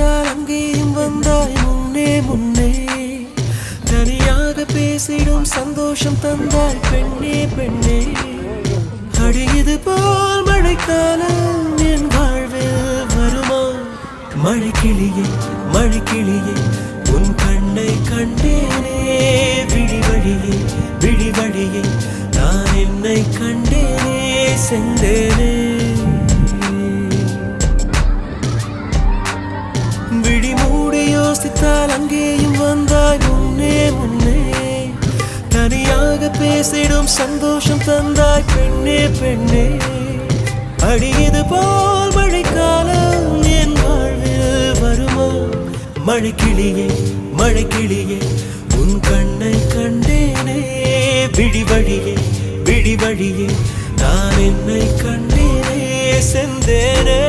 யோசித்தால் அங்கேயும் வந்தாய் முன்னே முன்னே தனியாக பேசிடும் சந்தோஷம் தந்தாய் பெண்ணே பெண்ணே அடியது போல் மழைக்காலம் என் வாழ்வில் வருமா மழைக்கிளியே மழைக்கிளியே உன் கண்ணை கண்டேனே விழி வழியே விழி வழியே நான் என்னை கண்டேனே சென்றேனே விழி மூடி யோசித்தால் அங்கேயும் வந்தாய் முன்னே முன்னே தனியாக பேசிடும் சந்தோஷம் தந்தாய் பெண்ணே பெண்ணே அடியது போல் மழைக்காலம் என் வாழ்வில் வருமா மழைக்கிளியே மழைக்கிளியே உன் கண்ணை கண்டேனே விழி வழியே விழி வழியே நான் என்னை கண்டேனே சென்றேனே